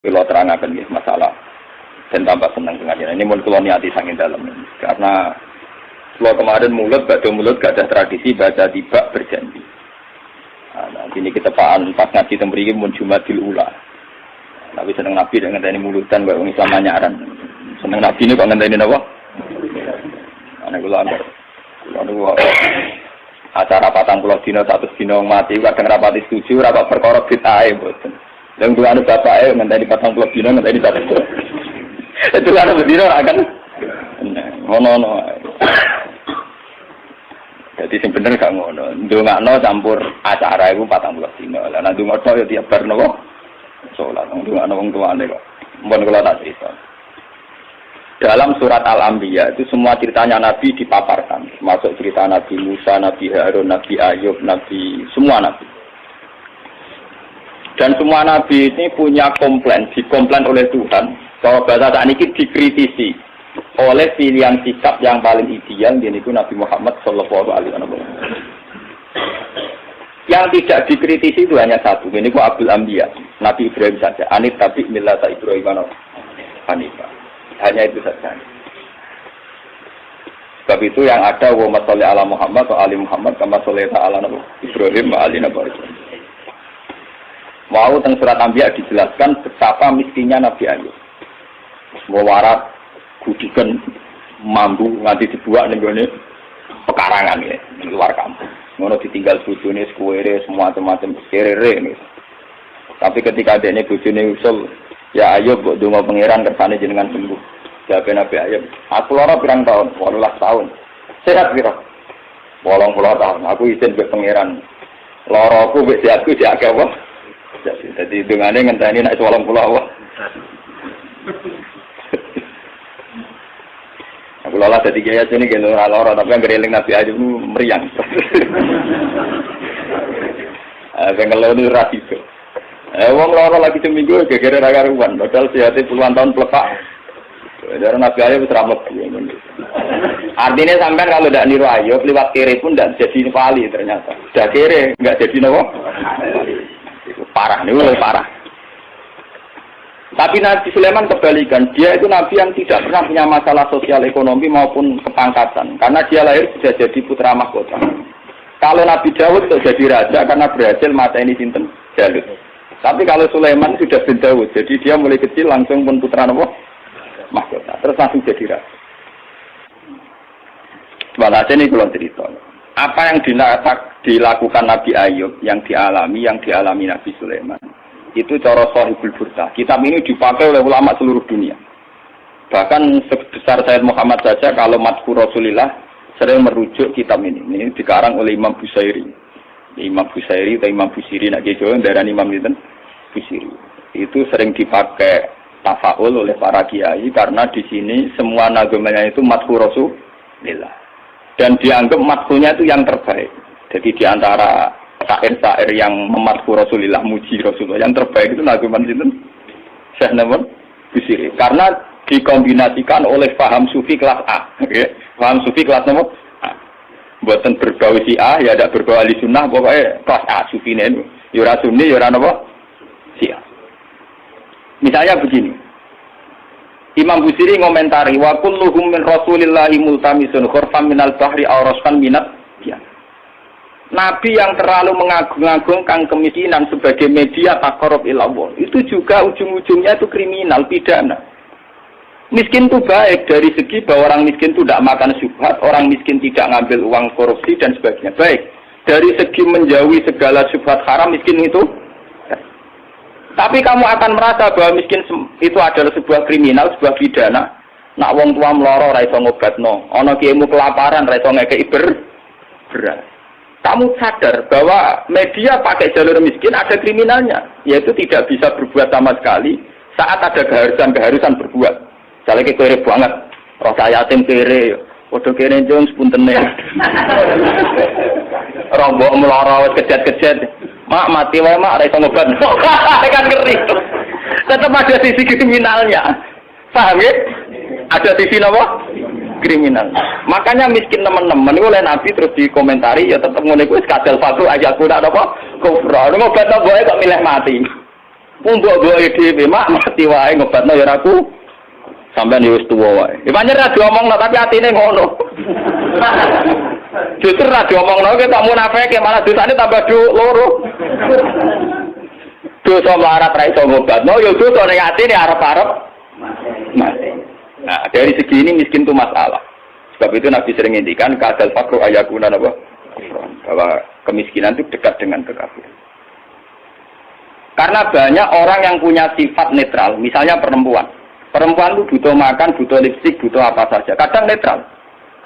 Kalau terangkan ya masalah dan tambah senang dengan ini mun kula niati sanging dalam ini. Karena kalau kemarin mulut gak ada tradisi baca tiba berjanji. Nah, ini kita pas ngaji tembriki mun Jumadil Ula. Tapi seneng Nabi dengan ngenteni mulutan kok wong Islam nyaran. Seneng Nabi ini kok ngenteni napa? Ana kula anggere. Kula acara 40 dina 100 dina mati kadang rapati setuju ora kok perkara bid'ah mboten. Yang dua anak bapak ngenteni 40 dina ngenteni 100. Itu kan berdino akan ngono. Jadi sing bener gak ngono. Ndongakno campur acara iku 40 dina. Lah nek ndongakno ya tiap bar napa? Salat ndongakno wong tuane kok. Mun kula tak cerita. Dalam surat Al-Anbiya itu semua ceritanya Nabi dipaparkan, termasuk cerita Nabi Musa, Nabi Harun, Nabi Ayub, semua Nabi. Dan semua Nabi ini punya dikomplain oleh Tuhan. Kalau bahasa saat ini dikritisi oleh pilihan sikap yang paling ideal, yaitu Nabi Muhammad Sallallahu Alaihi Wasallam. Yang tidak dikritisi itu hanya satu, ini Abdul Anbiya, Nabi Ibrahim saja. Anit tapi millata Ibrahim Hanifah. Hanya itu saja. Sebab itu yang ada wa masalli ala Muhammad wa ali Muhammad kama shallaita ala Ibrahim wa ali Ibrahim. Mau teng surat Anbiya dijelaskan betapa miskinnya Nabi Ayub. Warat gudikan mambu nganti dibuat ning gone pekarangan ya, ning luar kampung. Ngono ditinggal bojone sekuwere semua macam kerere nih. Tapi ketika adene bojone usul, ya Ayub mbok donga pangeran kersane jenengan sembuh. Jawab Nabi Ayub, aku lara pirang tahun? 18 tahun. Sehat pira? 80 tahun. Aku izin mbek pangeran. Laraku mbek sehatku diake apa? Jadi dungane ngenteni nek 80 apa? Aku lala dadi kiai sini kene ora lara tapi anggere eling Nabi Ayub meriang. Ben ngeloni ra iso. Wong lara lagi seminggu gegere ra karuan, padahal sehate puluhan tahun plepak. Jadi Nabi Ayub wis ra mlebu. Artinya sampean kalau tidak niru Ayub liwat kere pun tidak jadi wali ternyata. Sudah kere enggak jadi napa? Itu parah nih, parah. Tapi Nabi Sulaiman kebalikan, dia itu Nabi yang tidak pernah punya masalah sosial ekonomi maupun kepangkatan, karena dia lahir sudah jadi putra mahkota. Kalau Nabi Daud sudah jadi raja karena berhasil mateni sinten Jalut. Tapi kalau Sulaiman sudah bin Daud, jadi dia mulai kecil langsung pun putra mahkota, terus langsung jadi raja. Walhasil ini kalau cerita, apa yang dilakukan Nabi Ayub, yang dialami Nabi Sulaiman, itu cara Shahihul Burdah. Kitab ini dipakai oleh ulama seluruh dunia. Bahkan sebesar Sayyid Muhammad saja kalau Madhur Rasulillah sering merujuk kitab ini. Ini dikarang oleh Imam Busairi. Imam Busairi atau Imam Busiri, nak Jawa daerah Imam Busiri. Itu sering dipakai tafaul oleh para kiai karena di sini semua nagamanya itu Madhur Rasulillah. Dan dianggap madhunya itu yang terbaik. Jadi di antara syair-syair yang memadhu Rasulullah, muji Rasulullah, yang terbaik itu naguman sinten? Syekh Namun Busiri. Karena dikombinasikan oleh paham sufi kelas A. Okay? Paham sufi kelas nomor A. Buatan berbau Syiah, ya ada berbau ahli sunnah, pokoknya kelas A sufi ini. Yura sunni, yura apa? Syiah. Misalnya begini. Imam Busiri ngomentari wa kulluhum min Rasulillahi multamisun khurfam minal bahri aw raskan minat ya. Nabi yang terlalu mengagung-agungkan kemiskinan sebagai media taqarrub ila Allah itu juga ujung-ujungnya itu kriminal, pidana. Miskin itu baik dari segi bahwa orang miskin itu tidak makan syubhat, orang miskin tidak ngambil uang korupsi dan sebagainya. Baik. Dari segi menjauhi segala syubhat haram, miskin itu tapi kamu akan merasa bahwa miskin itu adalah sebuah kriminal, sebuah pidana. Nak wong tua mloro ra iso ngobatno, ana kiaimu kelaparan ra iso ngekeki beras. Kamu sadar bahwa media pakai jalur miskin ada kriminalnya, yaitu tidak bisa berbuat sama sekali saat ada keharusan berbuat. Misalnya kere banget, roh yatim kere, padha kere njung sepuntene. Rombok mloro kejet-kejet. Mak mati wae mak ora iso ngobat. Kan ngeri. Tetap ada sisi kriminalnya. Paham ya? Ada sisi apa? Kriminal. Makanya miskin teman-teman itu oleh Nabi terus dikomentari ya tetap ngono iku wis kadal fatu aja kuda apa? Kufra. Ngobat wae kok milih mati. Mbok-mbok dhewe mati wae ngobatno ya aku. Sampeyan wis tuwa wae. Ya pancen ra diomongno tapi atine ngono. Justru ra diomongno ki tak munafike malah dosane tambah loro. Dosa melarat ra iso ngobatno ya dosa ning atine arep-arep mati. Nah, dari segi ini miskin itu masalah. Sebab itu Nabi sering ngendikan kadal fakru ayakuna apa? Bahwa kemiskinan itu dekat dengan kekafiran. Karena banyak orang yang punya sifat netral, misalnya perempuan. Perempuan itu butuh makan, butuh lipstik, butuh apa saja. Kadang netral.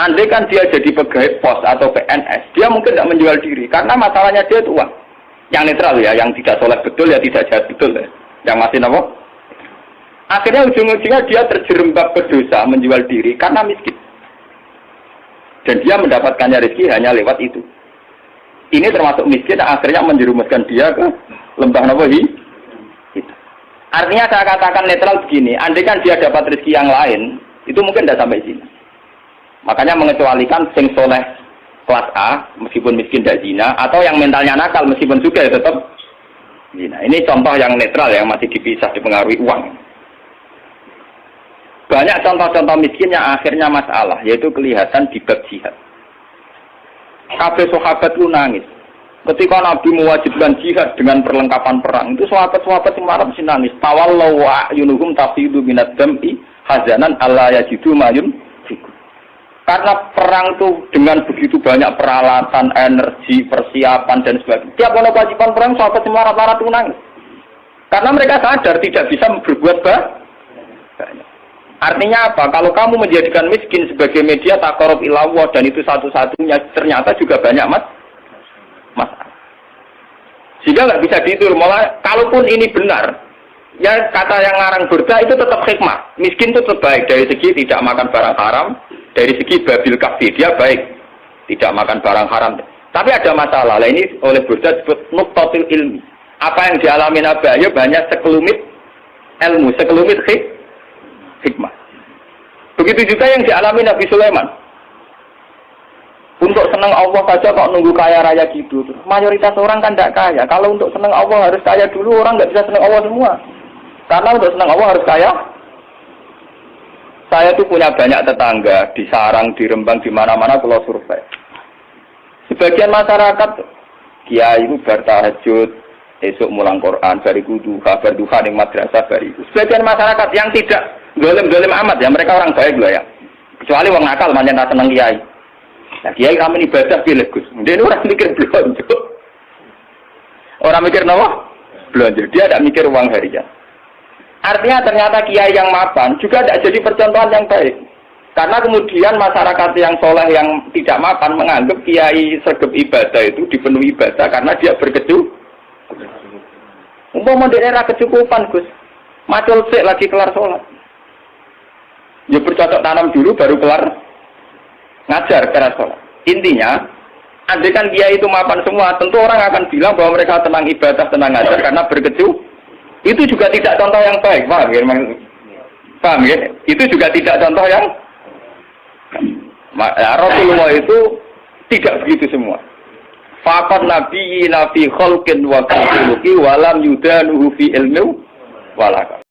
Andai kan dia jadi pegawai pos atau PNS, dia mungkin tidak menjual diri. Karena masalahnya dia itu uang. Yang netral ya, yang tidak soleh betul ya tidak jahat betul ya. Yang masih apa? Akhirnya ujung-ujungnya dia terjerembab berdosa menjual diri karena miskin. Dan dia mendapatkannya rezeki hanya lewat itu. Ini termasuk miskin akhirnya menjerumuskan dia ke lembah nawahi. Artinya saya katakan netral begini, andai kan dia dapat rezeki yang lain, itu mungkin tidak sampai sini. Makanya mengecualikan sing soleh kelas A, meskipun miskin tidak zina, atau yang mentalnya nakal meskipun juga ya tetap zina. Ini contoh yang netral yang masih dipisah dipengaruhi uang. Banyak contoh-contoh miskin yang akhirnya masalah, yaitu kelihatan di bab jihad. Kabeh sahabat lu nangis. Ketika Nabi mewajibkan jihad dengan perlengkapan perang, itu sahabat-sahabat yang marah mesti nangis. Tawallahu wa ayunuhum tafidu minad dam'i hazanan alla yajidu mayun fikum. Karena perang itu dengan begitu banyak peralatan, energi, persiapan dan sebagainya. Tiap ada kewajiban perang, sahabat yang marah-marah itu nangis. Karena mereka sadar tidak bisa berbuat banyak. Artinya apa? Kalau kamu menjadikan miskin sebagai media taqarrub ila Allah dan itu satu-satunya, ternyata juga banyak masalah. Sehingga nggak bisa diatur. Malah kalaupun ini benar, ya kata yang ngarang Burda itu tetap hikmah. Miskin itu tetap baik dari segi tidak makan barang haram, dari segi babil kafir dia baik, tidak makan barang haram. Tapi ada masalah. Lah ini oleh Burda disebut nuqtatul ilmi. Apa yang dialami Nabi Ayub banyak sekelumit ilmu, sekelumit hikmah. Begitu juga yang dialami Nabi Sulaiman. Untuk senang Allah saja kok nunggu kaya raya gitu. Mayoritas orang kan tidak kaya. Kalau untuk senang Allah harus kaya dulu, orang nggak bisa senang Allah semua. Karena untuk senang Allah harus kaya. Saya tuh punya banyak tetangga di Sarang, di Rembang, di mana-mana pulau survei. Sebagian masyarakat kiai itu bertahajud, esok mulang Quran, bariku duha, berduha ning madrasah bariku. Sebagian masyarakat yang tidak golem-golem amat ya, mereka orang baik loh ya. Kecuali wong nakal manjen ra seneng kiai. Nah, kiai kami ibadah pilih Gus. Dia orang mikir belanja. Orang mikir apa? Belanja. Dia tidak mikir uang harian. Artinya ternyata kiai yang mapan juga tidak jadi percontohan yang baik. Karena kemudian masyarakat yang soleh yang tidak mapan menganggap kiai sergap ibadah itu dipenuhi ibadah karena dia berkecukupan. Umpama daerah kecukupan Gus. Macul sik lagi kelar sholat. Ya bercocok tanam dulu baru kelar ngajar cara sholat. Intinya, andai kan kiai itu mapan semua, tentu orang akan bilang bahwa mereka tenang ibadah, tenang ngajar karena berkecukupan. Itu juga tidak contoh yang baik, paham ya? Paham ya? Itu juga tidak contoh yang Rasulullah itu tidak begitu semua. Faqad nabiyina fi khalqin wa khuluqi wa lam yudanuhu fi ilmi wala